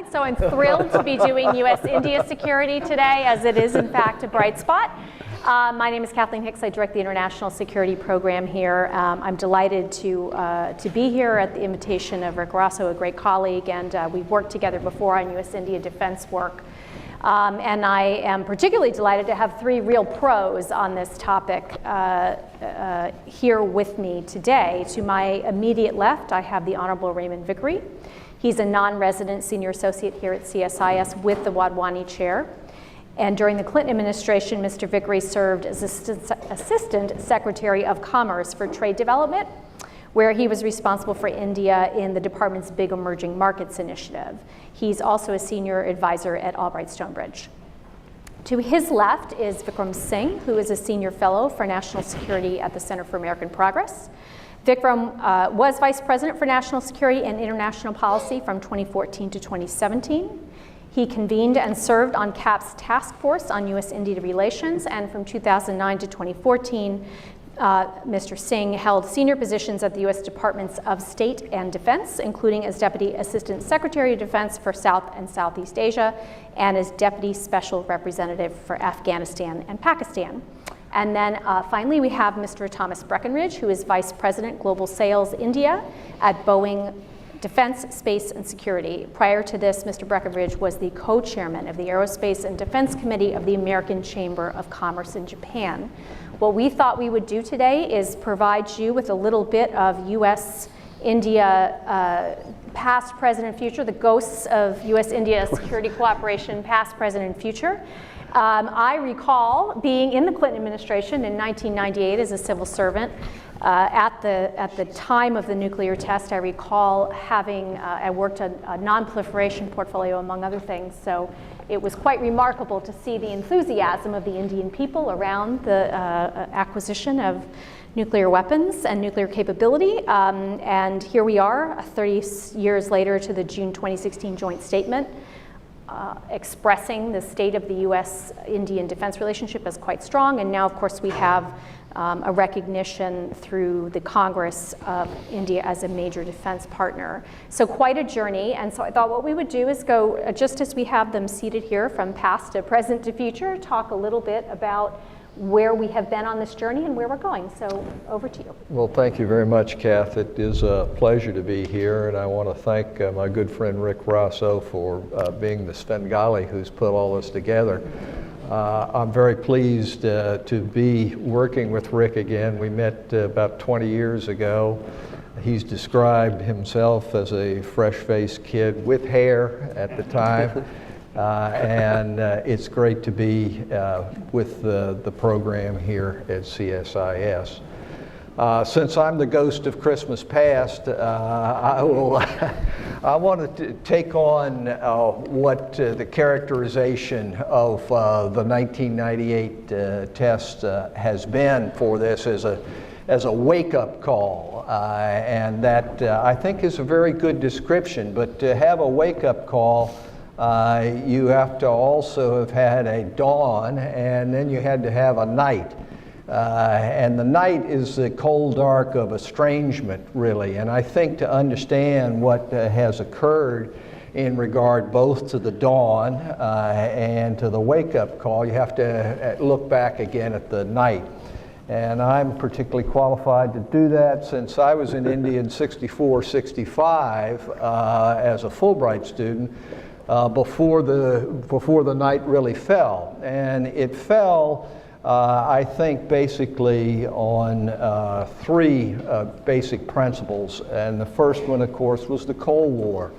So I'm thrilled to be doing U.S.-India security today, as it is in fact a bright spot. My name is Kathleen Hicks. I direct the International Security Program here. I'm delighted to be here at the invitation of Rick Rosso, a great colleague, and we've worked together before on U.S.-India defense work. And I am particularly delighted to have three real pros on this topic here with me today. To my immediate left, I have the Honorable Raymond Vickery. He's a non-resident senior associate here at CSIS with the Wadhwani Chair. And during the Clinton administration, Mr. Vickery served as Assistant Secretary of Commerce for Trade Development, where he was responsible for India in the department's Big Emerging Markets initiative. He's also a senior advisor at Albright Stonebridge. To his left is Vikram Singh, who is a senior fellow for national security at the Center for American Progress. Vikram was Vice President for National Security and International Policy from 2014 to 2017. He convened and served on CAP's task force on U.S.-India relations, and from 2009 to 2014, Mr. Singh held senior positions at the U.S. Departments of State and Defense, including as Deputy Assistant Secretary of Defense for South and Southeast Asia, and as Deputy Special Representative for Afghanistan and Pakistan. And then finally, we have Mr. Thomas Breckenridge, who is Vice President Global Sales India at Boeing Defense, Space, and Security. Prior to this, Mr. Breckenridge was the co-chairman of the Aerospace and Defense Committee of the American Chamber of Commerce in Japan. What we thought we would do today is provide you with a little bit of U.S.-India past, present, and future, the ghosts of U.S.-India security cooperation, past, present, and future. I recall being in the Clinton administration in 1998 as a civil servant. At the time of the nuclear test, I recall having, I worked a non-proliferation portfolio among other things, so it was quite remarkable to see the enthusiasm of the Indian people around the acquisition of nuclear weapons and nuclear capability. And here we are, 30 years later, to the June 2016 joint statement, expressing the state of the U.S.-Indian defense relationship as quite strong. And now, of course, we have a recognition through the Congress of India as a major defense partner. So quite a journey. And so I thought what we would do is go, just as we have them seated here from past to present to future, talk a little bit about where we have been on this journey and where we're going. So over to you. Well, thank you very much, Kath. It is a pleasure to be here, and I want to thank my good friend Rick Rosso for being the Svengali who's put all this together. I'm very pleased to be working with Rick again. We met about 20 years ago. He's described himself as a fresh-faced kid with hair at the time. And it's great to be with the program here at CSIS. Since I'm the ghost of Christmas past, I want to take on what the characterization of the 1998 test has been for this as a wake-up call, and that I think is a very good description. But to have a wake-up call, you have to also have had a dawn, and then you had to have a night. And the night is the cold dark of estrangement, really. And I think to understand what has occurred in regard both to the dawn and to the wake-up call, you have to look back again at the night. And I'm particularly qualified to do that since I was in India in 64, 65 as a Fulbright student. Before the night really fell. And it fell, I think, basically on three basic principles. And the first one, of course, was the Cold War.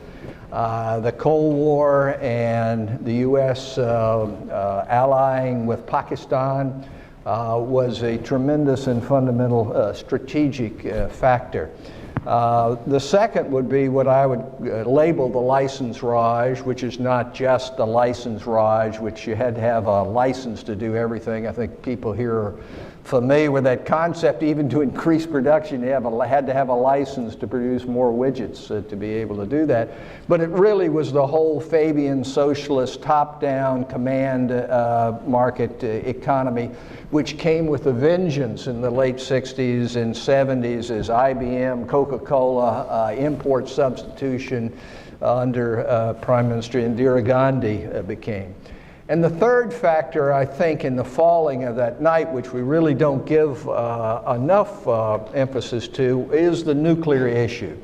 The Cold War and the U.S. Allying with Pakistan was a tremendous and fundamental strategic factor. The second would be what I would label the license raj, which is not just the license raj, which you had to have a license to do everything. I think people here are familiar with that concept. Even to increase production, you had to have a license to produce more widgets to be able to do that. But it really was the whole Fabian socialist top-down command market economy, which came with a vengeance in the late 60s and 70s as IBM, Coca-Cola, import substitution, under Prime Minister Indira Gandhi became. And the third factor, I think, in the falling of that night, which we really don't give enough emphasis to, is the nuclear issue,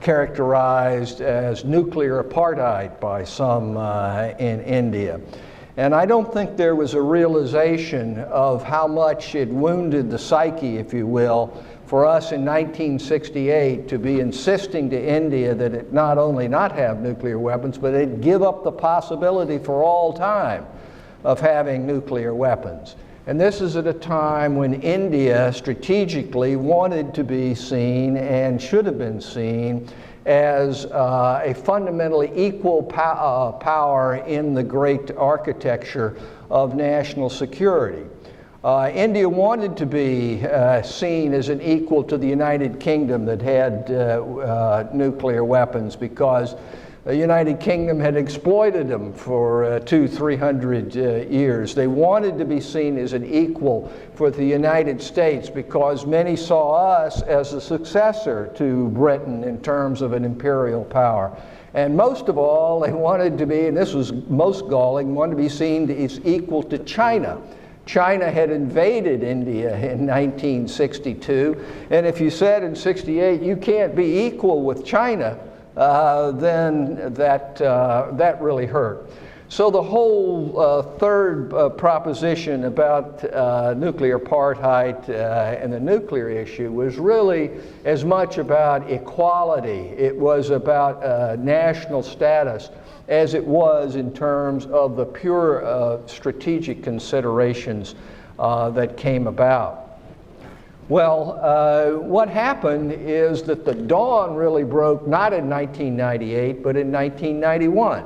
characterized as nuclear apartheid by some in India. And I don't think there was a realization of how much it wounded the psyche, if you will, for us in 1968 to be insisting to India that it not only not have nuclear weapons, but it give up the possibility for all time of having nuclear weapons. And this is at a time when India strategically wanted to be seen and should have been seen as a fundamentally equal power in the great architecture of national security. India wanted to be seen as an equal to the United Kingdom that had nuclear weapons, because the United Kingdom had exploited them for 200-300 years. They wanted to be seen as an equal for the United States because many saw us as a successor to Britain in terms of an imperial power. And most of all, they wanted to be, and this was most galling, wanted to be seen as equal to China. China had invaded India in 1962, and if you said in 68 you can't be equal with China, then that really hurt. So the whole third proposition about nuclear apartheid and the nuclear issue was really as much about equality. It was about national status as it was in terms of the pure strategic considerations that came about. Well, what happened is that the dawn really broke not in 1998, but in 1991.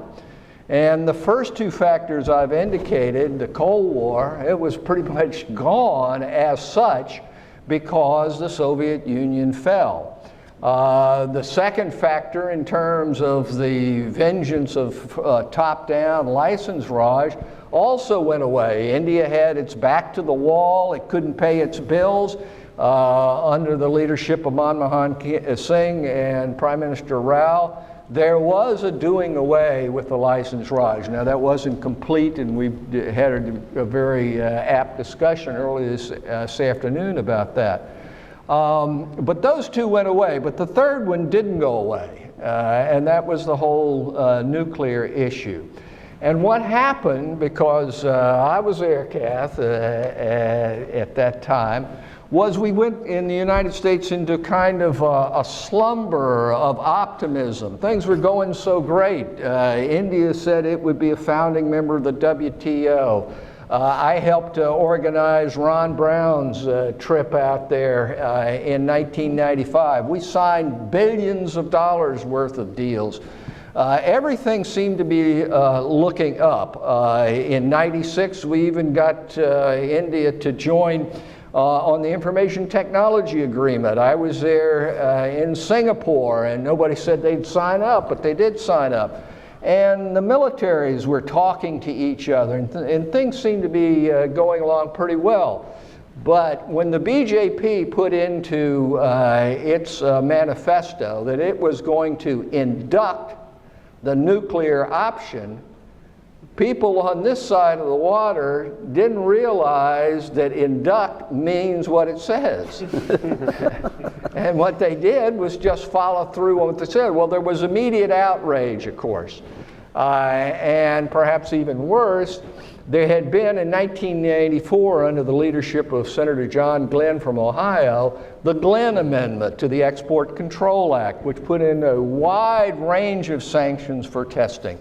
And the first two factors I've indicated, the Cold War, it was pretty much gone as such because the Soviet Union fell. The second factor in terms of the vengeance of top-down license raj also went away. India had its back to the wall. It couldn't pay its bills. Under the leadership of Manmohan Singh and Prime Minister Rao, there was a doing away with the license raj. Now that wasn't complete, and we had a very apt discussion earlier this afternoon about that. But those two went away, but the third one didn't go away, and that was the whole nuclear issue. And what happened, because I was there, Kath, at that time, was we went in the United States into kind of a slumber of optimism. Things were going so great. India said it would be a founding member of the WTO. I helped organize Ron Brown's trip out there in 1995. We signed billions of dollars worth of deals. Everything seemed to be looking up. In '96, we even got India to join on the Information Technology Agreement. I was there in Singapore, and nobody said they'd sign up, but they did sign up. And the militaries were talking to each other, and things seemed to be going along pretty well. But when the BJP put into its manifesto that it was going to induct the nuclear option, people on this side of the water didn't realize that induct means what it says. And what they did was just follow through on what they said. Well, there was immediate outrage, of course. And perhaps even worse, there had been in 1984, under the leadership of Senator John Glenn from Ohio, the Glenn Amendment to the Export Control Act, which put in a wide range of sanctions for testing.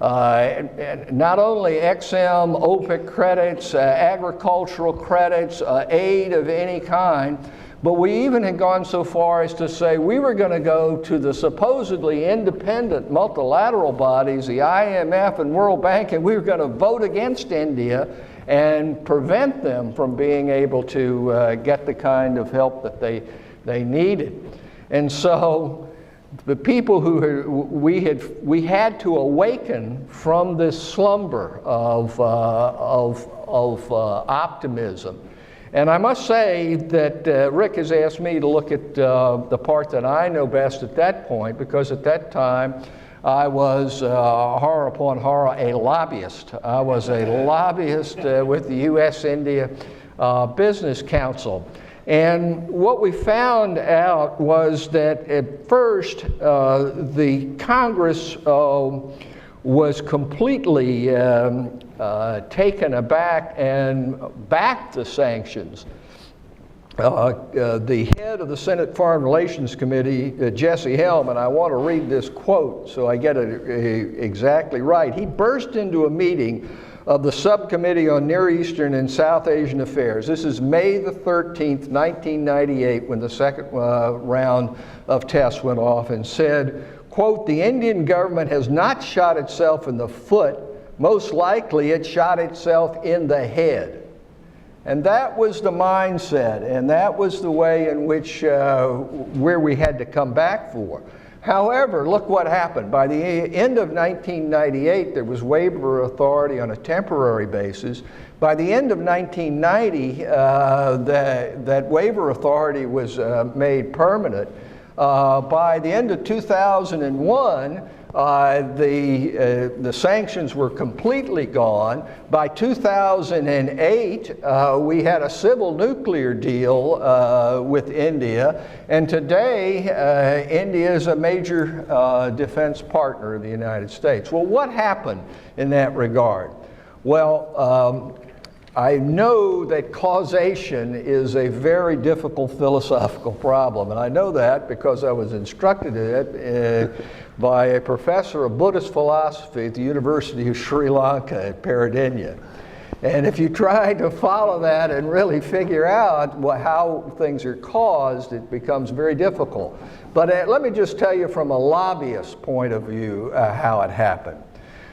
Not only XM, OPEC credits, agricultural credits, aid of any kind, but we even had gone so far as to say we were going to go to the supposedly independent multilateral bodies, the IMF and World Bank, and we were going to vote against India and prevent them from being able to get the kind of help that they needed. And so the people who we had to awaken from this slumber of optimism. And I must say that Rick has asked me to look at the part that I know best at that point, because at that time I was, horror upon horror, a lobbyist. I was a lobbyist with the U.S.-India Business Council. And what we found out was that at first the Congress was completely taken aback and backed the sanctions. The head of the Senate Foreign Relations Committee, Jesse Helm, and I want to read this quote so I get it exactly right. He burst into a meeting of the Subcommittee on Near Eastern and South Asian Affairs. This is May the 13th, 1998, when the second round of tests went off, and said, quote, "The Indian government has not shot itself in the foot. Most likely it shot itself in the head." And that was the mindset, and that was the way in which where we had to come back for. However, look what happened. By the end of 1998, there was waiver authority on a temporary basis. By the end of 1990, that waiver authority was made permanent. By the end of 2001, the sanctions were completely gone. By 2008, we had a civil nuclear deal with India, and today India is a major defense partner of the United States. Well, what happened in that regard? Well, I know that causation is a very difficult philosophical problem, and I know that because I was instructed in it by a professor of Buddhist philosophy at the University of Sri Lanka at Peradeniya. And if you try to follow that and really figure out how things are caused, it becomes very difficult. But let me just tell you from a lobbyist point of view how it happened.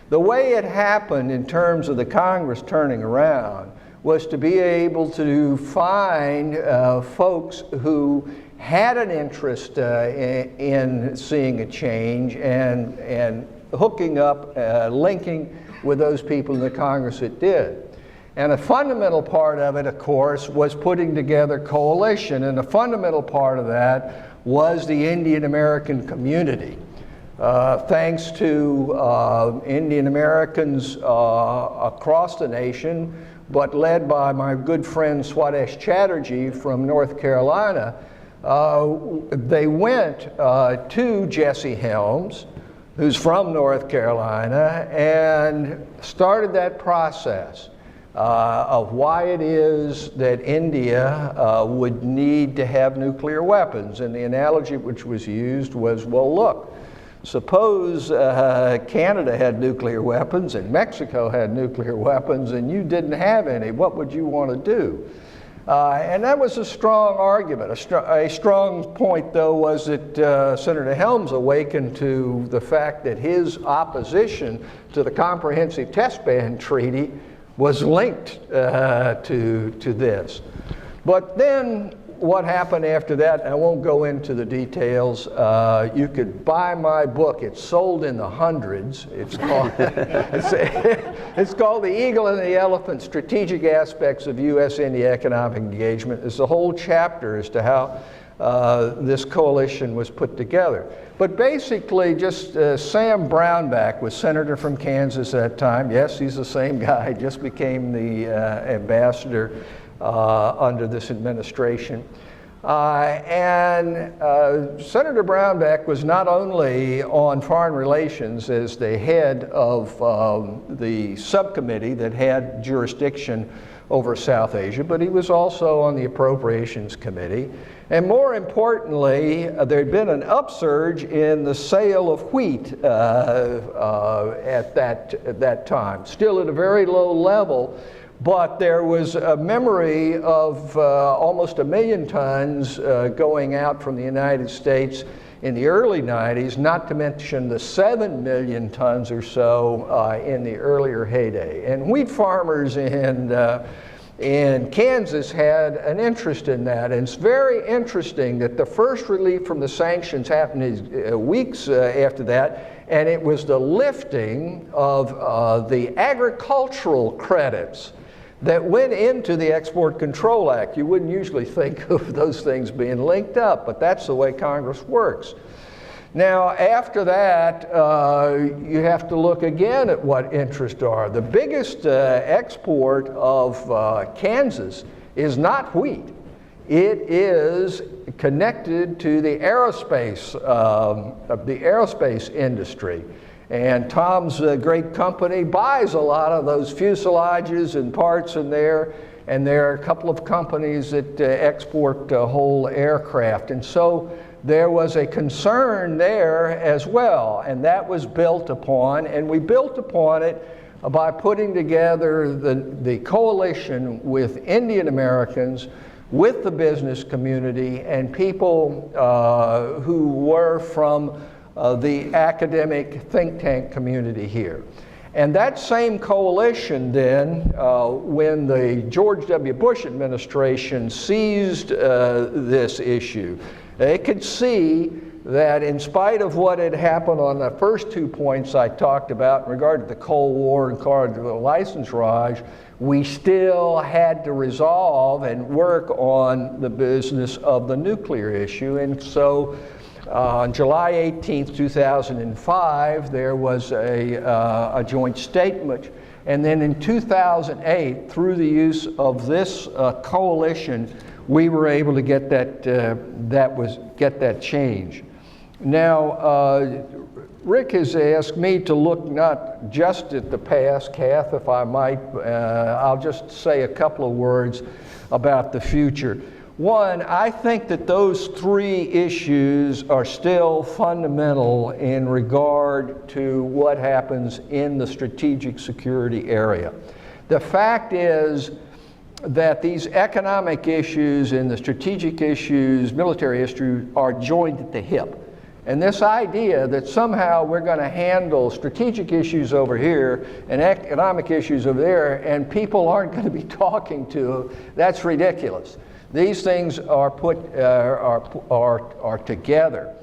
The way it happened in terms of the Congress turning around was to be able to find folks who had an interest in seeing a change and hooking up, linking with those people in the Congress that did. And a fundamental part of it, of course, was putting together coalition, and a fundamental part of that was the Indian American community. Thanks to Indian Americans across the nation, but led by my good friend Swadesh Chatterjee from North Carolina, they went to Jesse Helms, who's from North Carolina, and started that process of why it is that India would need to have nuclear weapons. And the analogy which was used was, well, look, suppose Canada had nuclear weapons and Mexico had nuclear weapons and you didn't have any. What would you want to do? And that was a strong argument. A strong point, though, was that Senator Helms awakened to the fact that his opposition to the Comprehensive Test Ban Treaty was linked to this. But then what happened after that, and I won't go into the details. You could buy my book. It's sold in the hundreds. It's called, it's called The Eagle and the Elephant, Strategic Aspects of U.S.-India Economic Engagement. It's a whole chapter as to how this coalition was put together. But basically, just Sam Brownback was senator from Kansas at that time. Yes, he's the same guy, just became the ambassador under this administration. Senator Brownback was not only on foreign relations as the head of the subcommittee that had jurisdiction over South Asia, but he was also on the Appropriations Committee. And more importantly, there had been an upsurge in the sale of wheat at that time, still at a very low level. But there was a memory of almost 1 million tons going out from the United States in the early 90s, not to mention the 7 million tons or so in the earlier heyday. And wheat farmers in Kansas had an interest in that. And it's very interesting that the first relief from the sanctions happened weeks after that, and it was the lifting of the agricultural credits that went into the Export Control Act. You wouldn't usually think of those things being linked up, but that's the way Congress works. Now, after that, you have to look again at what interests are. The biggest export of Kansas is not wheat. It is connected to the aerospace industry. And Tom's great company buys a lot of those fuselages and parts in there. And there are a couple of companies that export whole aircraft. And so there was a concern there as well, and that was built upon, and we built upon it by putting together the coalition with Indian Americans, with the business community, and people who were from the academic think tank community here. And that same coalition then, when the George W. Bush administration seized this issue, they could see that in spite of what had happened on the first 2 points I talked about in regard to the Cold War and regard to the license raj, we still had to resolve and work on the business of the nuclear issue. And so on July 18th, 2005, there was a joint statement. And then in 2008, through the use of this coalition, we were able to get that change. Now, Rick has asked me to look not just at the past, Kath, if I might. I'll just say a couple of words about the future. One, I think that those three issues are still fundamental in regard to what happens in the strategic security area. The fact is that these economic issues and the strategic issues, military issues, are joined at the hip. And this idea that somehow we're going to handle strategic issues over here and economic issues over there and people aren't going to be talking to, that's ridiculous. These things are are together.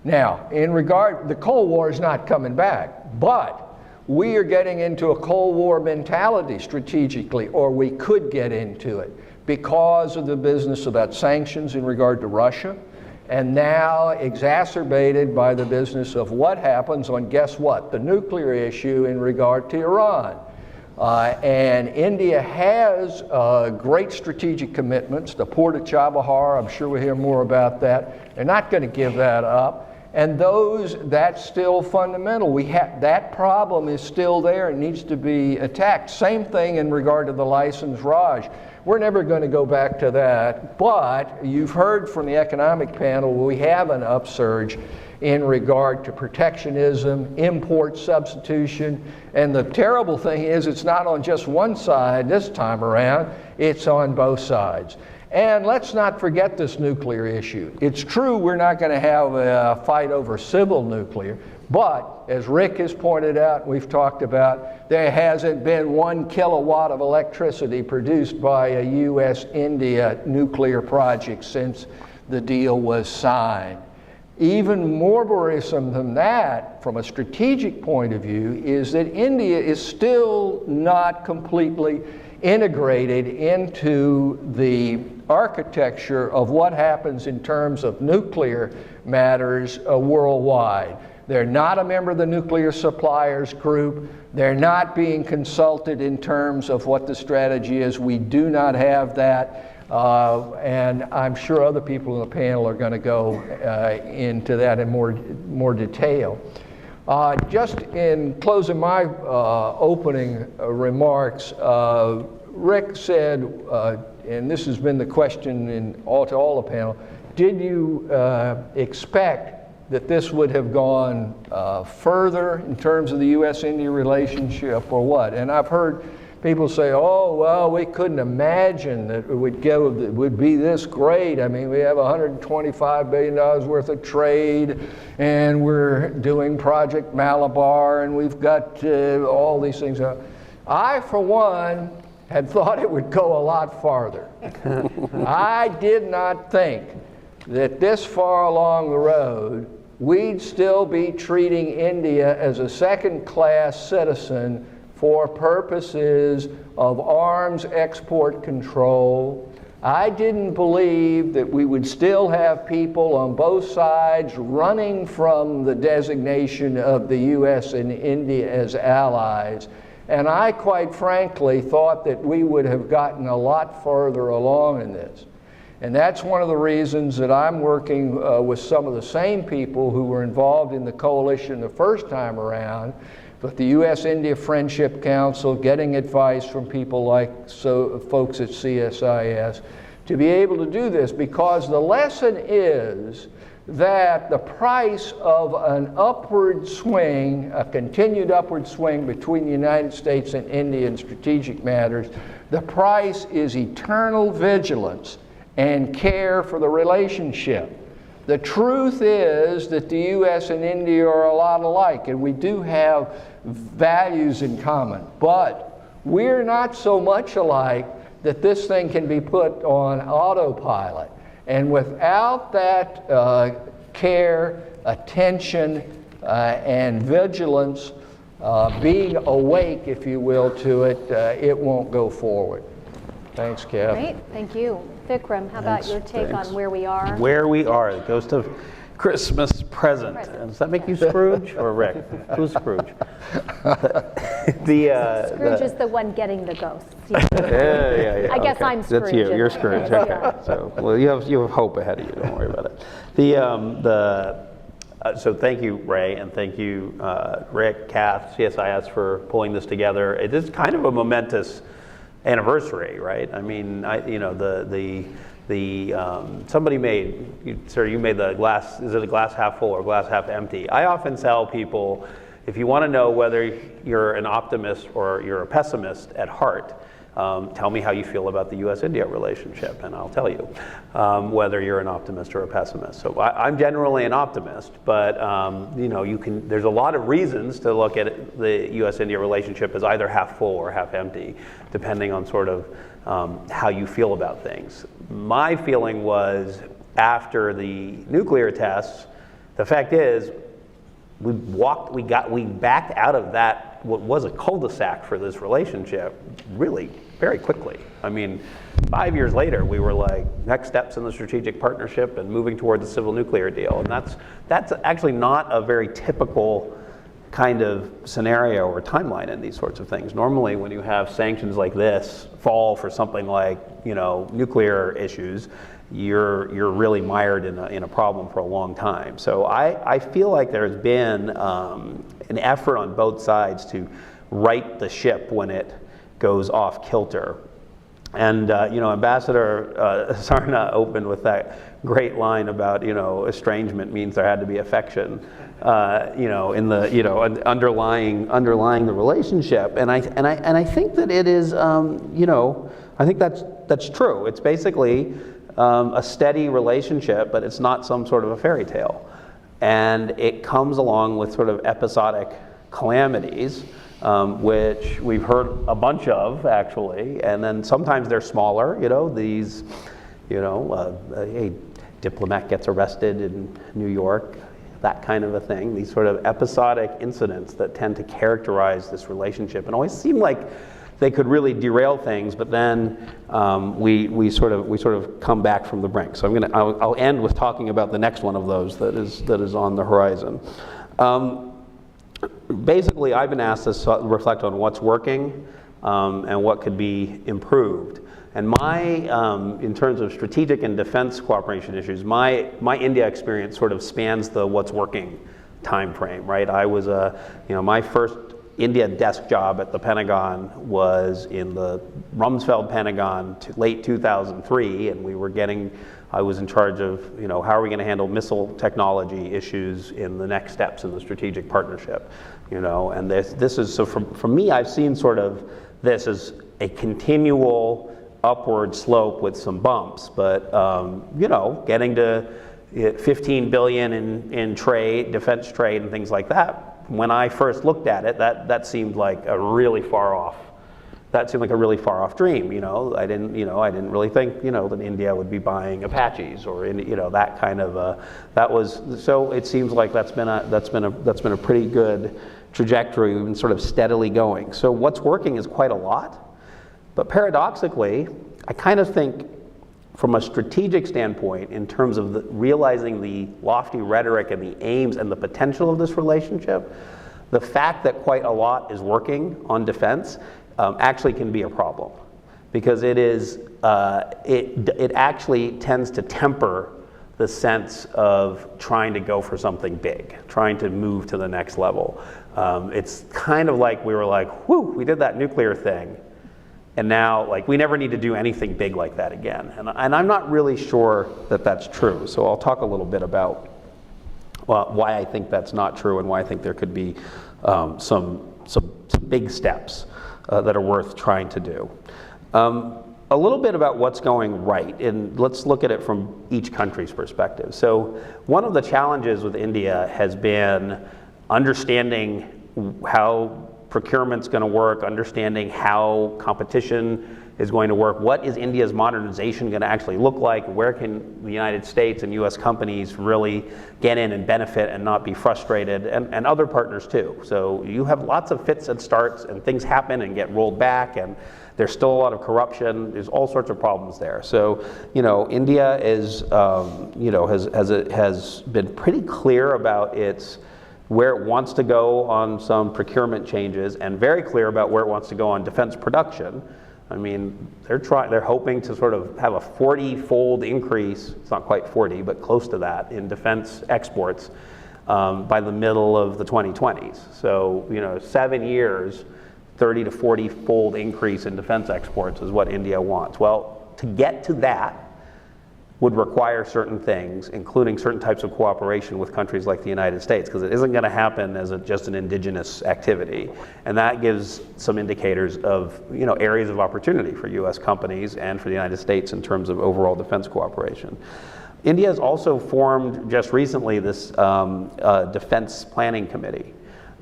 Now, in regard, the Cold War is not coming back, but we are getting into a Cold War mentality strategically, or we could get into it because of the business about sanctions in regard to Russia, and now exacerbated by the business of what happens on, guess what, the nuclear issue in regard to Iran. And India has great strategic commitments. The port of Chabahar, I'm sure we'll hear more about that. They're not going to give that up. And that's still fundamental. That problem is still there and needs to be attacked. Same thing in regard to the license raj. We're never going to go back to that, but you've heard from the economic panel, we have an upsurge in regard to protectionism, import substitution, and the terrible thing is it's not on just one side this time around, it's on both sides. And let's not forget this nuclear issue. It's true we're not going to have a fight over civil nuclear, but as Rick has pointed out, we've talked about, there hasn't been 1 kilowatt of electricity produced by a U.S.-India nuclear project since the deal was signed. Even more worrisome than that, from a strategic point of view, is that India is still not completely integrated into the architecture of what happens in terms of nuclear matters worldwide. They're not a member of the nuclear suppliers group. They're not being consulted in terms of what the strategy is. We do not have that. And I'm sure other people in the panel are going to go into that in more detail. Just in closing my opening remarks, Rick said, and this has been the question to all the panel, did you expect that this would have gone further in terms of the U.S.-India relationship or what? And I've heard people say, oh, well, we couldn't imagine that it would be this great. I mean, we have $125 billion worth of trade, and we're doing Project Malabar, and we've got all these things. I, for one, had thought it would go a lot farther. I did not think that this far along the road, we'd still be treating India as a second-class citizen for purposes of arms export control, I didn't believe that we would still have people on both sides running from the designation of the U.S. and India as allies. And I, quite frankly, thought that we would have gotten a lot further along in this. And that's one of the reasons that I'm working with some of the same people who were involved in the coalition the first time around, but the U.S.-India Friendship Council, getting advice from people like folks at CSIS, to be able to do this, because the lesson is that the price of an upward swing, a continued upward swing between the United States and India in strategic matters, the price is eternal vigilance and care for the relationship. The truth is that the U.S. and India are a lot alike, and we do have values in common, but we're not so much alike that this thing can be put on autopilot. And without that care, attention, and vigilance, being awake, if you will, to it, it won't go forward. Thanks, Kath. Great, thank you. Vikram, how about your take on where we are? Where we are, the ghost of Christmas present. Does that make you Scrooge or Rick? Who's Scrooge? Scrooge is the one getting the ghosts. Yeah. I guess okay. I'm Scrooge. That's you. You're Scrooge. Okay. So, well, you have hope ahead of you. Don't worry about it. So thank you, Ray, and thank you, Rick, Kath, CSIS for pulling this together. It is kind of a momentous anniversary, right? I mean, somebody made, you made the glass, is it a glass half full or glass half empty? I often tell people, if you want to know whether you're an optimist or you're a pessimist at heart, tell me how you feel about the U.S.-India relationship, and I'll tell you whether you're an optimist or a pessimist. So I'm generally an optimist, but there's a lot of reasons to look at the U.S.-India relationship as either half full or half empty, depending on sort of how you feel about things. My feeling was, after the nuclear tests, the fact is, we backed out of that, what was a cul-de-sac for this relationship, really very quickly. I mean, 5 years later, we were like, next steps in the strategic partnership and moving towards a civil nuclear deal. And that's actually not a very typical kind of scenario or timeline in these sorts of things. Normally, when you have sanctions like this fall for something like, nuclear issues, you're really mired in a problem for a long time. So I feel like there's been an effort on both sides to right the ship when it goes off kilter. And Ambassador Sarna opened with that great line about estrangement means there had to be affection, in the underlying the relationship. And I think that it is I think that's true. It's basically a steady relationship, but it's not some sort of a fairy tale. And it comes along with sort of episodic calamities, which we've heard a bunch of, actually. And then sometimes they're smaller, a diplomat gets arrested in New York, that kind of a thing. These sort of episodic incidents that tend to characterize this relationship and always seem like they could really derail things, but then we sort of come back from the brink. So I'll end with talking about the next one of those that is on the horizon. Basically, I've been asked to reflect on what's working and what could be improved. And in terms of strategic and defense cooperation issues, my India experience sort of spans the what's working time frame, right? I was my first India desk job at the Pentagon was in the Rumsfeld Pentagon late 2003, and I was in charge of, how are we going to handle missile technology issues in the next steps in the strategic partnership, and this is, so for me, I've seen sort of this as a continual upward slope with some bumps, but, getting to 15 billion in trade, defense trade and things like that. When I first looked at it, that seemed like a really far off. That seemed like a really far off dream. I didn't really think that India would be buying Apaches or that kind of. That was so. It seems like that's been a pretty good trajectory. We've been sort of steadily going. So what's working is quite a lot, but paradoxically, I kind of think from a strategic standpoint, in terms of realizing the lofty rhetoric and the aims and the potential of this relationship, the fact that quite a lot is working on defense actually can be a problem, because it actually tends to temper the sense of trying to go for something big, trying to move to the next level. It's kind of like we were like, whoo, we did that nuclear thing, and now like we never need to do anything big like that again. And I'm not really sure that that's true. So I'll talk a little bit about why I think that's not true, and why I think there could be some big steps that are worth trying to do. A little bit about what's going right, and let's look at it from each country's perspective. So one of the challenges with India has been understanding how procurement's going to work, understanding how competition is going to work. What is India's modernization going to actually look like? Where can the United States and US companies really get in and benefit and not be frustrated, and other partners too. So you have lots of fits and starts, and things happen and get rolled back, and there's still a lot of corruption. There's all sorts of problems there. So, India is, has been pretty clear about where it wants to go on some procurement changes, and very clear about where it wants to go on defense production. I mean, they're hoping to sort of have a 40-fold increase, it's not quite 40, but close to that, in defense exports by the middle of the 2020s. So, 7 years, 30 to 40-fold increase in defense exports is what India wants. Well, to get to that would require certain things, including certain types of cooperation with countries like the United States, because it isn't going to happen as just an indigenous activity. And that gives some indicators of areas of opportunity for US companies and for the United States in terms of overall defense cooperation. India has also formed just recently this Defense Planning Committee.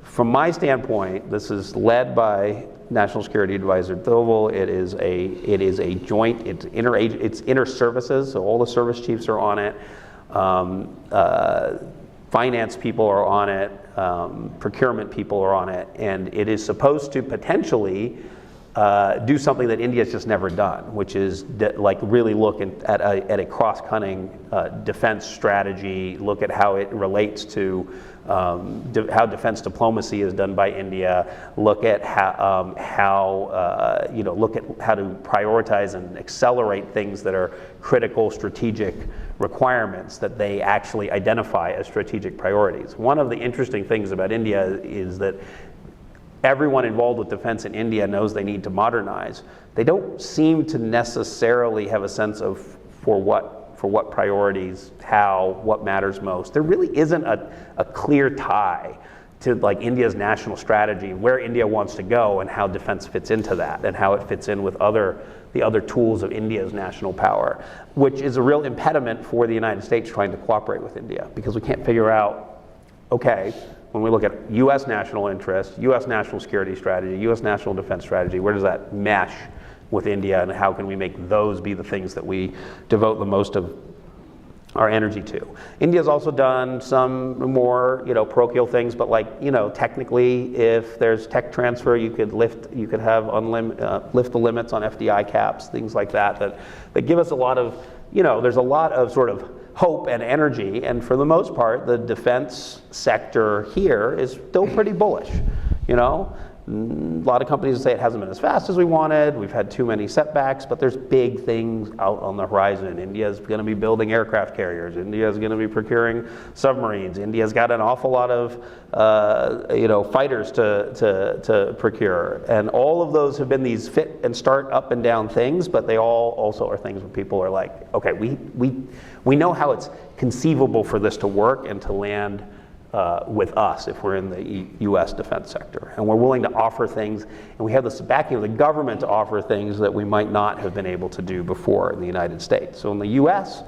From my standpoint, this is led by National Security Advisor Doval. It is a joint, it's inter-services, so all the service chiefs are on it. Finance people are on it. Procurement people are on it. And it is supposed to potentially do something that India's just never done, which is really look at a cross-cutting defense strategy, look at how it relates to how defense diplomacy is done by India, look at how to prioritize and accelerate things that are critical strategic requirements that they actually identify as strategic priorities. One of the interesting things about India is that everyone involved with defense in India knows they need to modernize. They don't seem to necessarily have a sense of for what priorities, what matters most. There really isn't a clear tie to India's national strategy, where India wants to go, and how defense fits into that, and how it fits in with the other tools of India's national power, which is a real impediment for the United States trying to cooperate with India, because we can't figure out, okay, when we look at US national interest, US national security strategy, US national defense strategy, where does that mesh with India, and how can we make those be the things that we devote the most of our energy to? India's also done some more, parochial things, but technically, if there's tech transfer, you could lift the limits on FDI caps, things like that give us a lot of, there's a lot of sort of hope and energy, and for the most part, the defense sector here is still pretty bullish. A lot of companies say it hasn't been as fast as we wanted. We've had too many setbacks, but there's big things out on the horizon. India's going to be building aircraft carriers. India's going to be procuring submarines. India's got an awful lot of, fighters to procure. And all of those have been these fit and start up and down things, but they all also are things where people are like, okay, we know how it's conceivable for this to work and to land with us if we're in the US defense sector. And we're willing to offer things, and we have this backing of the government to offer things that we might not have been able to do before in the United States. So in the US,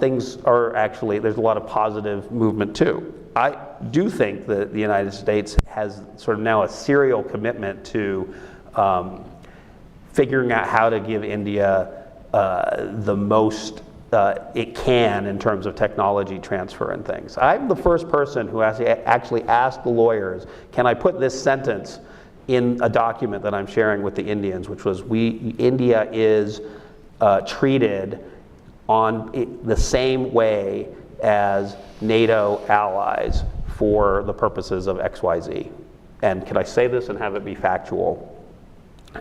things are actually, there's a lot of positive movement too. I do think that the United States has sort of now a serial commitment to figuring out how to give India the most it can in terms of technology transfer and things. I'm the first person who actually asked the lawyers, can I put this sentence in a document that I'm sharing with the Indians, which was India is treated the same way as NATO allies for the purposes of XYZ. And can I say this and have it be factual?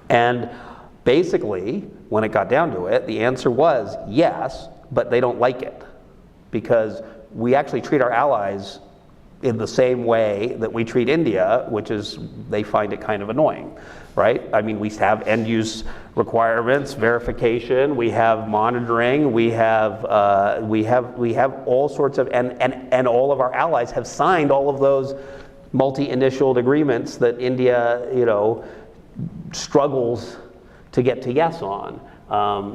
And basically, when it got down to it, the answer was yes, but they don't like it, because we actually treat our allies in the same way that we treat India, which is they find it kind of annoying, right? I mean, we have end-use requirements, verification, we have monitoring, we have all sorts of, and all of our allies have signed all of those multi-initialed agreements that India, struggles to get to yes on.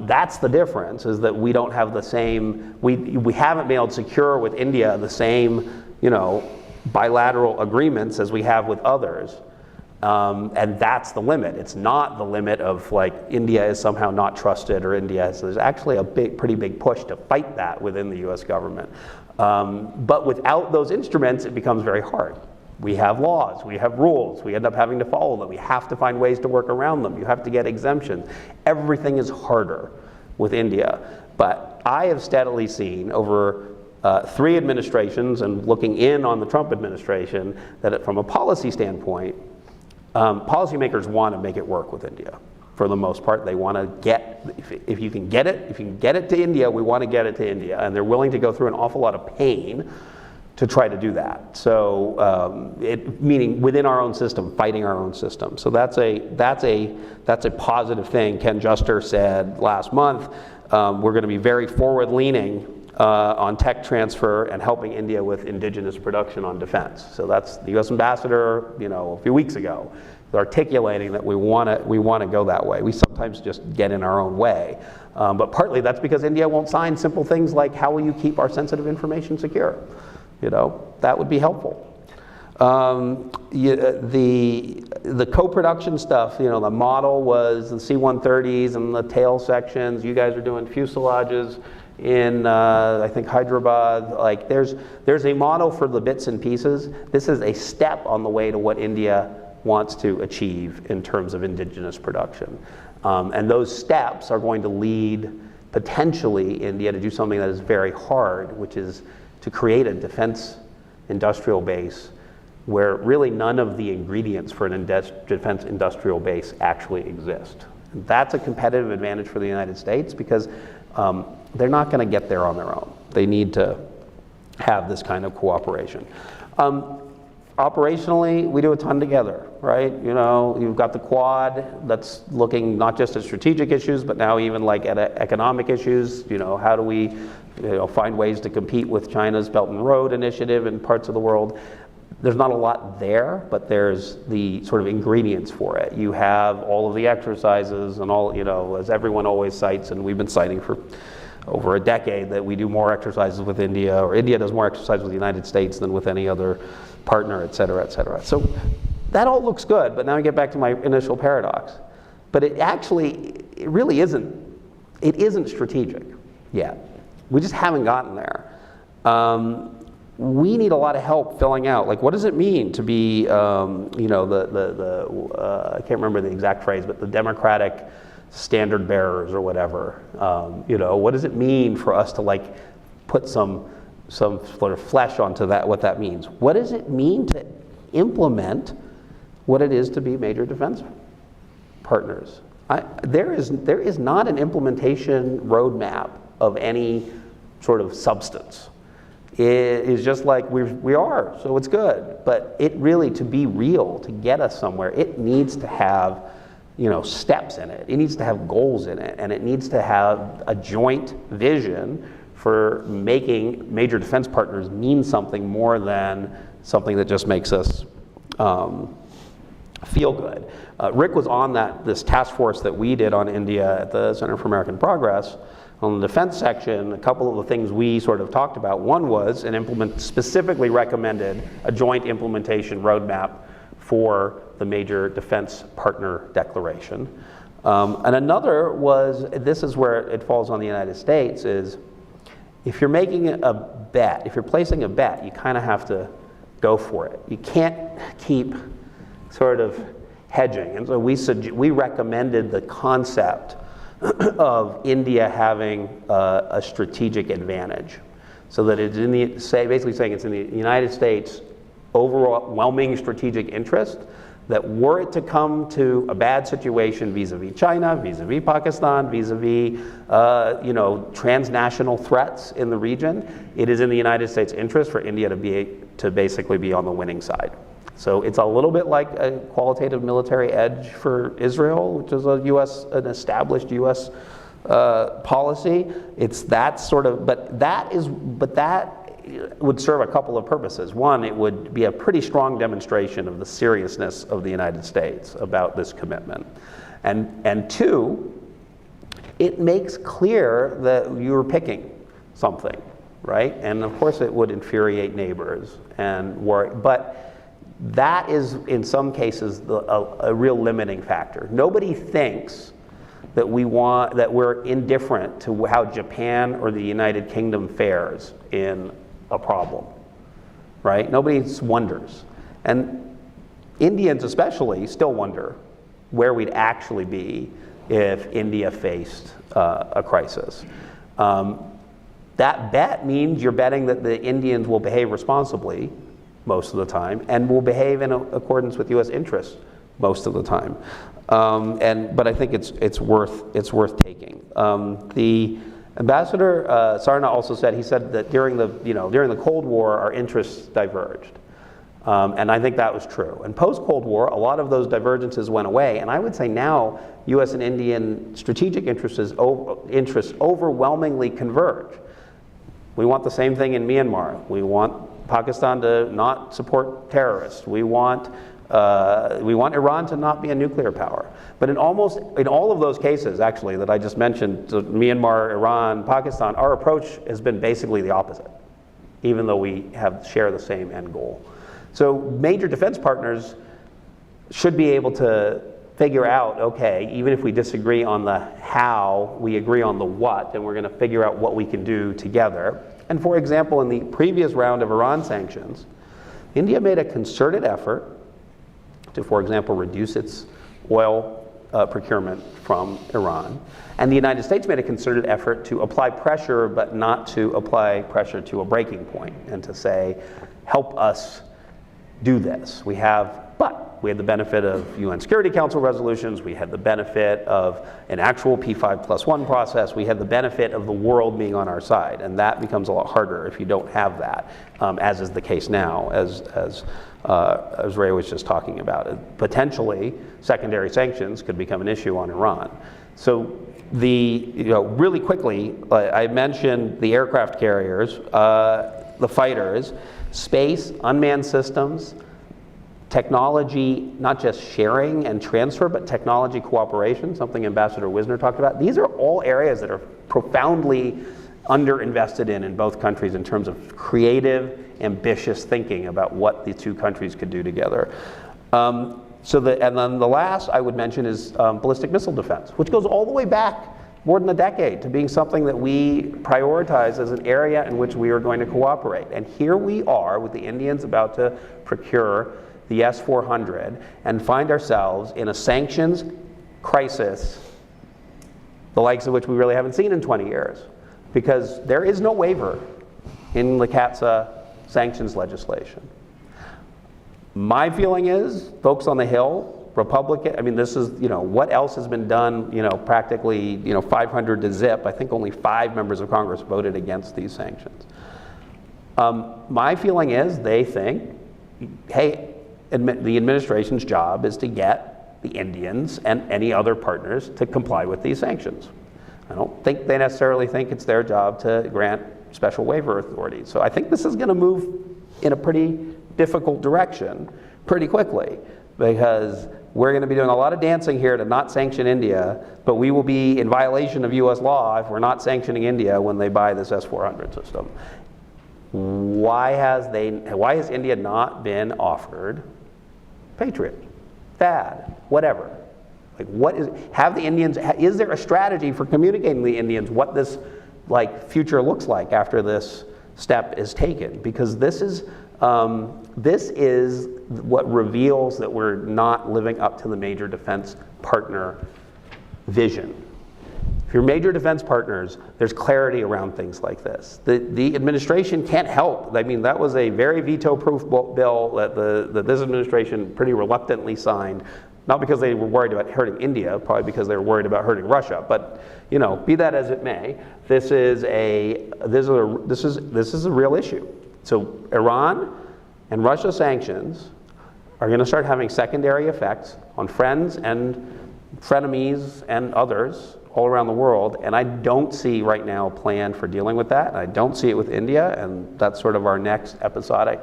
That's the difference, is that we don't have the same, we haven't been able to secure with India the same, bilateral agreements as we have with others. And that's the limit. It's not the limit of like India is somehow not trusted, or India is, there's actually a pretty big push to fight that within the US government. But without those instruments, it becomes very hard. We have laws, we have rules, we end up having to follow them, we have to find ways to work around them, you have to get exemptions. Everything is harder with India. But I have steadily seen over 3 administrations, and looking in on the Trump administration, that from a policy standpoint, policymakers want to make it work with India. For the most part, they want to get, if you can get it to India, we want to get it to India. And they're willing to go through an awful lot of pain to try to do that. So, meaning within our own system, fighting our own system. So that's a positive thing. Ken Juster said last month, we're going to be very forward-leaning on tech transfer and helping India with indigenous production on defense. So that's the U.S. ambassador, a few weeks ago, articulating that we want to go that way. We sometimes just get in our own way, but partly that's because India won't sign simple things like, how will you keep our sensitive information secure? That would be helpful. The co-production stuff, the model was the C-130s and the tail sections. You guys are doing fuselages in, I think, Hyderabad. Like, there's a model for the bits and pieces. This is a step on the way to what India wants to achieve in terms of indigenous production. And those steps are going to lead, potentially, India to do something that is very hard, which is to create a defense industrial base where really none of the ingredients for an defense industrial base actually exist. And that's a competitive advantage for the United States, because they're not going to get there on their own. They need to have this kind of cooperation. Operationally, we do a ton together, right? You've got the Quad that's looking not just at strategic issues, but now even like at economic issues. How do we find ways to compete with China's Belt and Road Initiative in parts of the world? There's not a lot there, but there's the sort of ingredients for it. You have all of the exercises and all, as everyone always cites, and we've been citing for over a decade, that we do more exercises with India, or India does more exercises with the United States than with any other partner, et cetera, et cetera. So that all looks good, but now I get back to my initial paradox. But it really isn't strategic yet. We just haven't gotten there. We need a lot of help filling out, like, what does it mean to be, I can't remember the exact phrase, but the democratic standard bearers or whatever. What does it mean for us to put some sort of flesh onto that, what that means? What does it mean to implement what it is to be major defense partners? There is not an implementation roadmap of any sort of substance. It is just like we are, so it's good. But it really, to be real, to get us somewhere, it needs to have steps in it. It needs to have goals in it, and it needs to have a joint vision for making major defense partners mean something more than something that just makes us feel good. Rick was on this task force that we did on India at the Center for American Progress. On the defense section, a couple of the things we sort of talked about. One was specifically recommended a joint implementation roadmap for the major defense partner declaration. And another was, this is where it falls on the United States, is if you're making a bet, if you're placing a bet, you kind of have to go for it. You can't keep sort of hedging. And so we recommended the concept of India having a strategic advantage. So that it's basically saying it's in the United States' overwhelming strategic interest that were it to come to a bad situation vis-a-vis China, vis-a-vis Pakistan, vis-a-vis transnational threats in the region, it is in the United States' interest for India to basically be on the winning side. So it's a little bit like a qualitative military edge for Israel, which is an established U.S. Policy. It's that sort of, but that would serve a couple of purposes. One, it would be a pretty strong demonstration of the seriousness of the United States about this commitment. And two, it makes clear that you're picking something, right? And of course it would infuriate neighbors and worry, but that is in some cases a real limiting factor. Nobody thinks that we're indifferent to how Japan or the United Kingdom fares in a problem, right? Nobody wonders. And Indians especially still wonder where we'd actually be if India faced a crisis. That bet means you're betting that the Indians will behave responsibly most of the time and will behave in accordance with U.S. interests most of the time. But I think it's worth taking. The Ambassador Sarna also said that during the Cold War our interests diverged, and I think that was true. And post Cold War, a lot of those divergences went away, and I would say now U.S. and Indian strategic interests overwhelmingly converge. We want the same thing in Myanmar. We want Pakistan to not support terrorists. We want Iran to not be a nuclear power. But in all of those cases, actually, that I just mentioned, so Myanmar, Iran, Pakistan, our approach has been basically the opposite, even though we share the same end goal. So major defense partners should be able to figure out, okay, even if we disagree on the how, we agree on the what, and we're going to figure out what we can do together. And for example, in the previous round of Iran sanctions, India made a concerted effort to, for example, reduce its oil procurement from Iran. And the United States made a concerted effort to apply pressure, but not to apply pressure to a breaking point and to say, help us do this. We had the benefit of UN Security Council resolutions, we had the benefit of an actual P5+1 process, we had the benefit of the world being on our side, and that becomes a lot harder if you don't have that, as is the case now, as Ray was just talking about. Potentially, secondary sanctions could become an issue on Iran. So really quickly, I mentioned the aircraft carriers, the fighters, space, unmanned systems, technology, not just sharing and transfer, but technology cooperation, something Ambassador Wisner talked about. These are all areas that are profoundly underinvested in both countries in terms of creative, ambitious thinking about what the two countries could do together. And then the last I would mention is ballistic missile defense, which goes all the way back more than a decade to being something that we prioritize as an area in which we are going to cooperate. And here we are with the Indians about to procure the S-400 and find ourselves in a sanctions crisis, the likes of which we really haven't seen in 20 years, because there is no waiver in the CAATSA sanctions legislation. My feeling is, folks on the Hill, Republican, this is, what else has been done, practically, 500 to zip. I think only 5 members of Congress voted against these sanctions. My feeling is they think, hey, the administration's job is to get the Indians and any other partners to comply with these sanctions. I don't think they necessarily think it's their job to grant special waiver authority. So I think this is going to move in a pretty difficult direction pretty quickly, because we're going to be doing a lot of dancing here to not sanction India, but we will be in violation of US law if we're not sanctioning India when they buy this S-400 system. Why has India not been offered Patriot, THAAD, whatever? Is there a strategy for communicating to the Indians what this future looks like after this step is taken? Because this is what reveals that we're not living up to the major defense partner vision. If you're major defense partners, there's clarity around things like this. The administration can't help. I mean, that was a very veto-proof bill that this administration pretty reluctantly signed, not because they were worried about hurting India, probably because they were worried about hurting Russia. But you know, be that as it may, this is a real issue. So Iran and Russia sanctions are going to start having secondary effects on friends and frenemies and others all around the world, and I don't see right now a plan for dealing with that. And I don't see it with India, and that's sort of our next episodic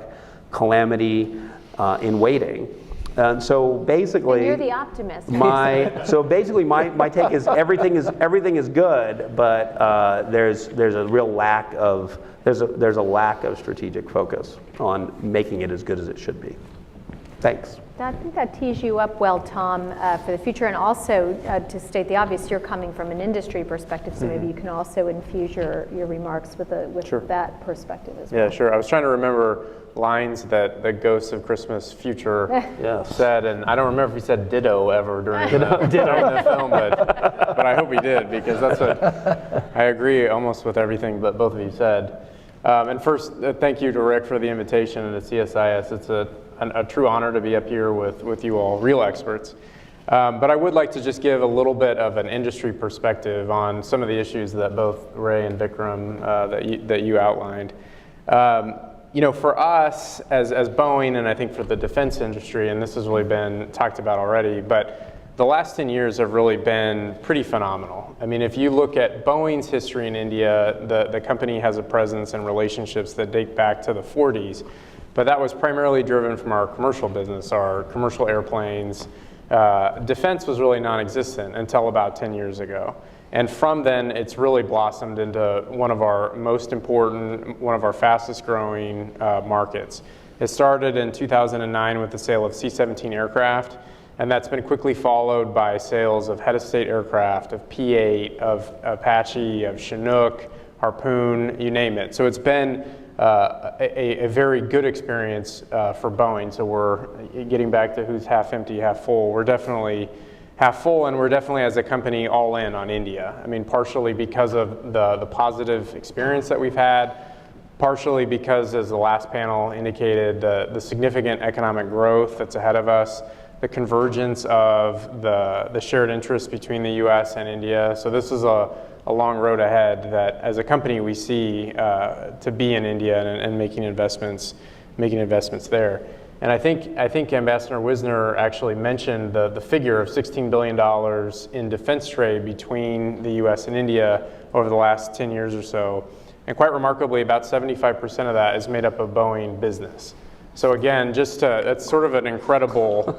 calamity in waiting. And so basically, and you're the optimist. my take is everything is good, but there's a real lack of strategic focus on making it as good as it should be. Thanks. I think that tees you up well, Tom, for the future. And also, to state the obvious, you're coming from an industry perspective, so maybe you can also infuse your remarks with Sure. that perspective as well. Yeah, sure. I was trying to remember lines that the Ghosts of Christmas Future said, and I don't remember if he said ditto ever during the film, but I hope he did, because that's what I agree almost with everything that both of you said. And first, thank you to Rick for the invitation and to CSIS. It's a true honor to be up here with you all, real experts. But I would like to just give a little bit of an industry perspective on some of the issues that both Ray and Vikram that you outlined. You know, for us as Boeing, and I think for the defense industry, and this has really been talked about already, but the last 10 years have really been pretty phenomenal. I mean, if you look at Boeing's history in India, the company has a presence and relationships that date back to the 40s. But that was primarily driven from our commercial business, our commercial airplanes. Defense was really non-existent until about 10 years ago. And from then, it's really blossomed into one of our most important, one of our fastest growing markets. It started in 2009 with the sale of C-17 aircraft, and that's been quickly followed by sales of head-of-state aircraft, of P-8, of Apache, of Chinook, Harpoon, you name it. So it's been a very good experience for Boeing. So we're getting back to who's half empty, half full. We're definitely half full, and we're definitely, as a company, all in on India. I mean, partially because of the positive experience that we've had, partially because, as the last panel indicated, the significant economic growth that's ahead of us, the convergence of the shared interests between the US and India. So this is a long road ahead that, as a company, we see to be in India and making investments there. And I think Ambassador Wisner actually mentioned the figure of $16 billion in defense trade between the US and India over the last 10 years or so. And quite remarkably, about 75% of that is made up of Boeing business. So again, that's sort of an incredible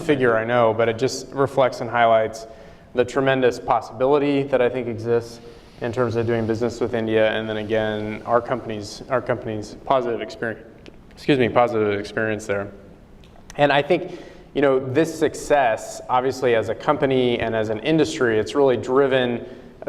figure, I know, but it just reflects and highlights the tremendous possibility that I think exists in terms of doing business with India, and then again, our company's positive experience there. And I think, you know, this success, obviously as a company and as an industry, it's really driven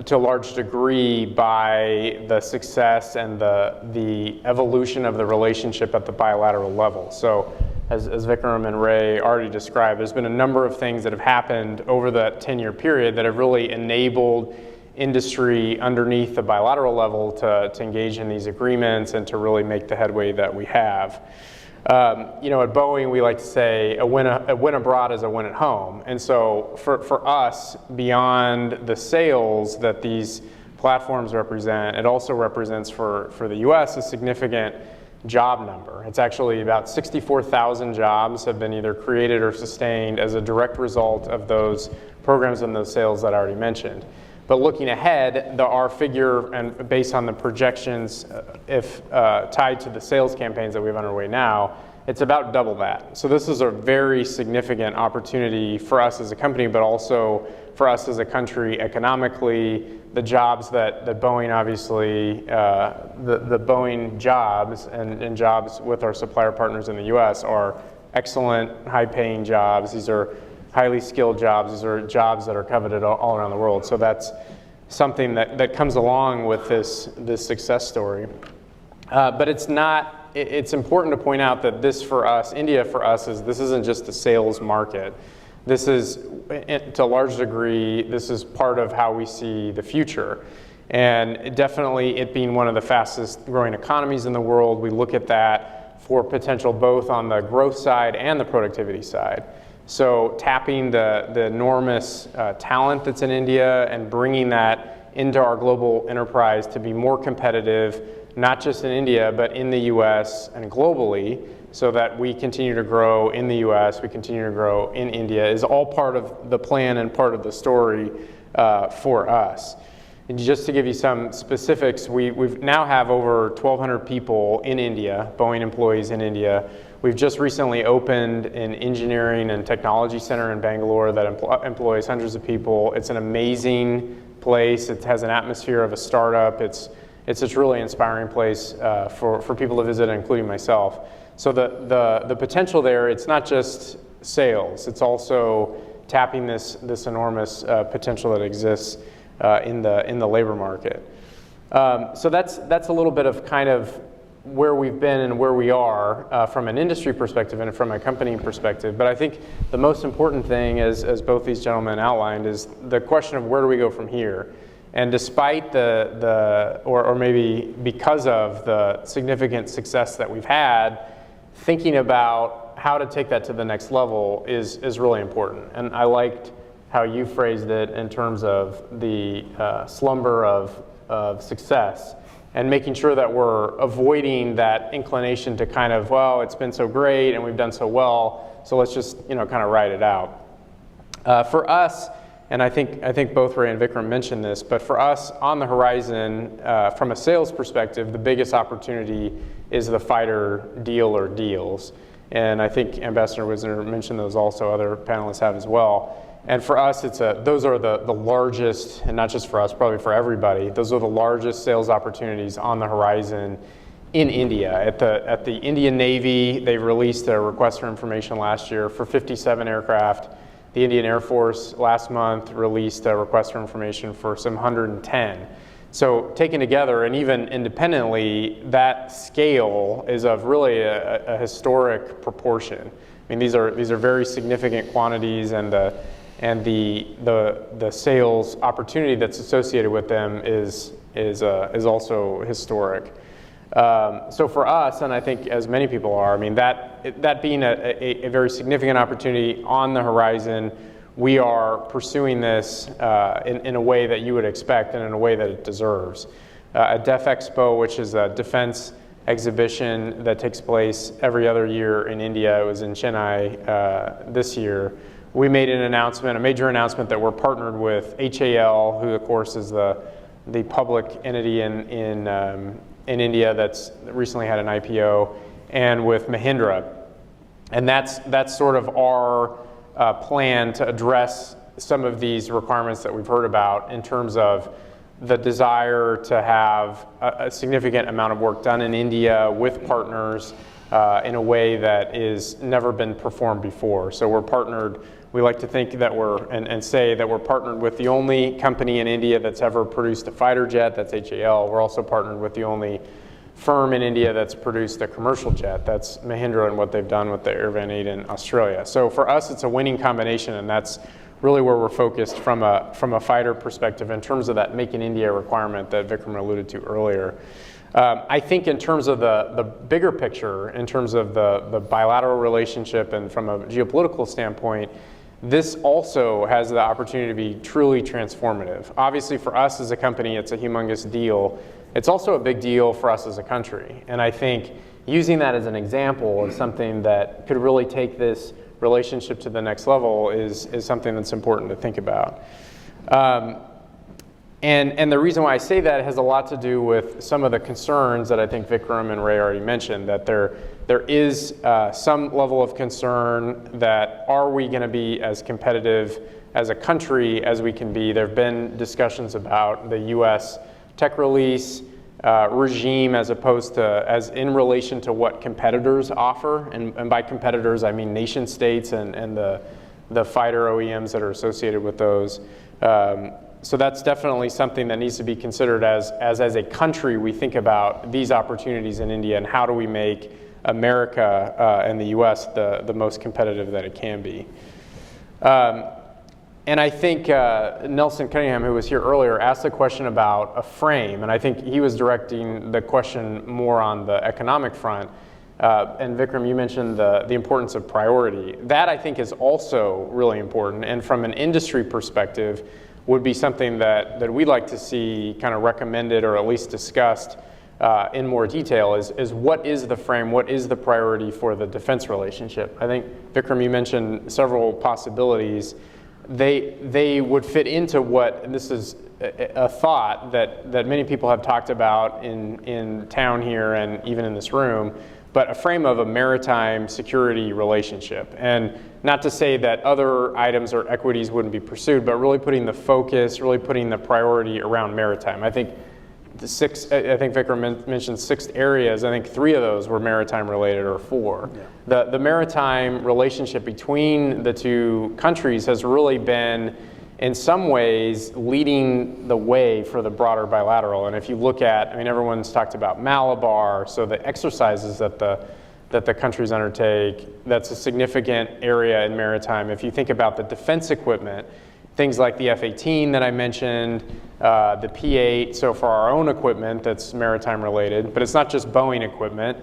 to a large degree by the success and the evolution of the relationship at the bilateral level. So as Vikram and Ray already described, there's been a number of things that have happened over that 10-year period that have really enabled industry underneath the bilateral level to engage in these agreements and to really make the headway that we have. You know, at Boeing, we like to say a win abroad is a win at home. And so for us, beyond the sales that these platforms represent, it also represents for the US a significant job number. It's actually about 64,000 jobs have been either created or sustained as a direct result of those programs and those sales that I already mentioned. But looking ahead, our figure, and based on the projections, if tied to the sales campaigns that we have underway now, it's about double that. So this is a very significant opportunity for us as a company, but also for us as a country economically. The jobs that Boeing obviously, the Boeing jobs and jobs with our supplier partners in the US are excellent, high-paying jobs. These are highly skilled jobs. These are jobs that are coveted all around the world. So that's something that comes along with this success story. But it's important to point out that this for us, India for us, this isn't just a sales market. this is, to a large degree, this is part of how we see the future. And definitely it being one of the fastest growing economies in the world, we look at that for potential both on the growth side and the productivity side. So tapping the enormous talent that's in India and bringing that into our global enterprise to be more competitive, not just in India, but in the US and globally, so that we continue to grow in the US, we continue to grow in India, is all part of the plan and part of the story for us. And just to give you some specifics, we now have over 1,200 people in India, Boeing employees in India. We've just recently opened an engineering and technology center in Bangalore that employs hundreds of people. It's an amazing place. It has an atmosphere of a startup. It's a truly inspiring place for people to visit, including myself. So the potential there, it's not just sales. It's also tapping this enormous potential that exists in the labor market. So that's a little bit of kind of where we've been and where we are from an industry perspective and from a company perspective. But I think the most important thing, as both these gentlemen outlined, is the question of where do we go from here? And despite or maybe because of the significant success that we've had, thinking about how to take that to the next level is really important. And I liked how you phrased it in terms of the slumber of success, and making sure that we're avoiding that inclination to kind of, well, it's been so great and we've done so well, so let's just kind of ride it out. For us, and I think both Ray and Vikram mentioned this, but for us on the horizon, from a sales perspective, the biggest opportunity is the fighter deal or deals. And I think Ambassador Wisner mentioned those also, other panelists have as well. And for us, those are the largest, and not just for us, probably for everybody, those are the largest sales opportunities on the horizon in India. At the Indian Navy, they released a request for information last year for 57 aircraft. The Indian Air Force last month released a request for information for some 110. So taken together and even independently, that scale is of really a historic proportion. I mean, these are very significant quantities, and the sales opportunity that's associated with them is also historic. So for us, and I think as many people are, I mean, that being a very significant opportunity on the horizon, we are pursuing this in a way that you would expect and in a way that it deserves. At Def Expo, which is a defense exhibition that takes place every other year in India, it was in Chennai this year, we made an announcement, a major announcement, that we're partnered with HAL, who of course is the public entity in India that's recently had an IPO, and with Mahindra. And that's sort of our plan to address some of these requirements that we've heard about in terms of the desire to have a significant amount of work done in India with partners in a way that is never been performed before. So we're partnered. We like to think that and say that we're partnered with the only company in India that's ever produced a fighter jet, that's HAL. We're also partnered with the only firm in India that's produced a commercial jet, that's Mahindra, and what they've done with the Airvan 8 in Australia. So for us, it's a winning combination, and that's really where we're focused from a fighter perspective in terms of that Make in India requirement that Vikram alluded to earlier. I think in terms of the bigger picture, in terms of the bilateral relationship and from a geopolitical standpoint, this also has the opportunity to be truly transformative. Obviously for us as a company, it's a humongous deal. It's also a big deal for us as a country. And I think using that as an example of something that could really take this relationship to the next level is something that's important to think about. And the reason why I say that has a lot to do with some of the concerns that I think Vikram and Ray already mentioned, that there is some level of concern that are we going to be as competitive as a country as we can be. There have been discussions about the US tech release regime as opposed to, as in relation to what competitors offer. And by competitors, I mean nation states and the fighter OEMs that are associated with those. So that's definitely something that needs to be considered as a country we think about these opportunities in India and how do we make America and the US the most competitive that it can be. And I think Nelson Cunningham, who was here earlier, asked a question about a frame, and I think he was directing the question more on the economic front. And Vikram, you mentioned the importance of priority. That, I think, is also really important, and from an industry perspective, would be something that we'd like to see kind of recommended or at least discussed in more detail is what is the frame, what is the priority for the defense relationship? I think, Vikram, you mentioned several possibilities. They would fit into what, and this is a thought that many people have talked about in town here and even in this room, but a frame of a maritime security relationship. And not to say that other items or equities wouldn't be pursued, but really putting the focus, really putting the priority around maritime. I think Vikram mentioned 6 areas. I think 3 of those were maritime related, or 4. Yeah. The maritime relationship between the 2 countries has really been, in some ways, leading the way for the broader bilateral. And if you look at, I mean, everyone's talked about Malabar, so the exercises that the countries undertake, that's a significant area in maritime. If you think about the defense equipment, things like the F-18 that I mentioned, the P-8, so for our own equipment that's maritime related, but it's not just Boeing equipment.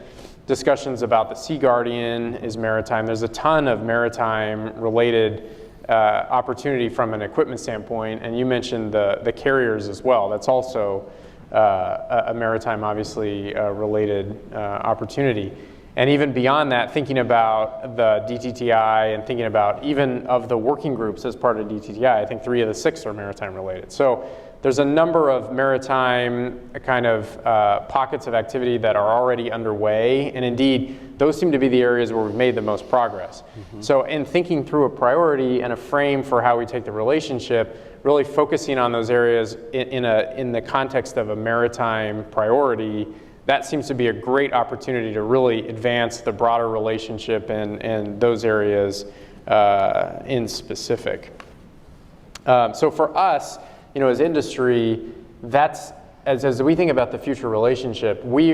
Discussions about the Sea Guardian is maritime. There's a ton of maritime related opportunity from an equipment standpoint, and you mentioned the carriers as well. That's also a maritime, obviously, related opportunity. And even beyond that, thinking about the DTTI and thinking about even of the working groups as part of DTTI, I think 3 of the 6 are maritime related. So there's a number of maritime kind of pockets of activity that are already underway, and indeed, those seem to be the areas where we've made the most progress. Mm-hmm. So in thinking through a priority and a frame for how we take the relationship, really focusing on those areas in the context of a maritime priority, that seems to be a great opportunity to really advance the broader relationship in those areas in specific. So for us, as industry, that's, as we think about the future relationship, we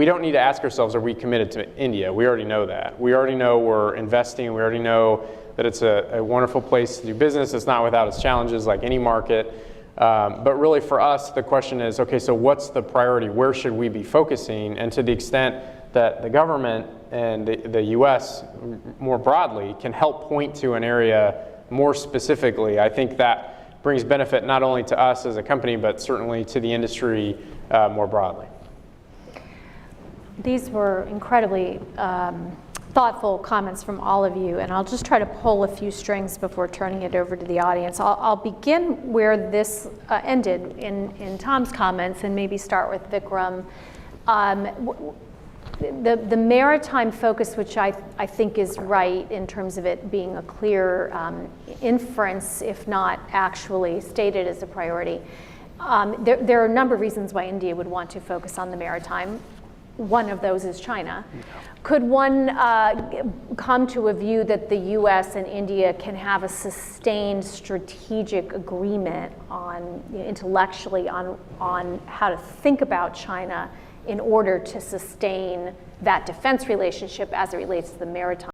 don't need to ask ourselves, are we committed to India? We already know that. We already know we're investing. We already know that it's a wonderful place to do business. It's not without its challenges like any market. But really for us, the question is, okay, so what's the priority? Where should we be focusing? And to the extent that the government and the US more broadly can help point to an area more specifically, I think that brings benefit not only to us as a company, but certainly to the industry more broadly. These were incredibly thoughtful comments from all of you, and I'll just try to pull a few strings before turning it over to the audience. I'll begin where this ended in Tom's comments and maybe start with Vikram. The maritime focus, which I think is right in terms of it being a clear inference, if not actually stated as a priority. There are a number of reasons why India would want to focus on the maritime. One of those is China. Could one come to a view that the US and India can have a sustained strategic agreement intellectually on how to think about China in order to sustain that defense relationship as it relates to the maritime?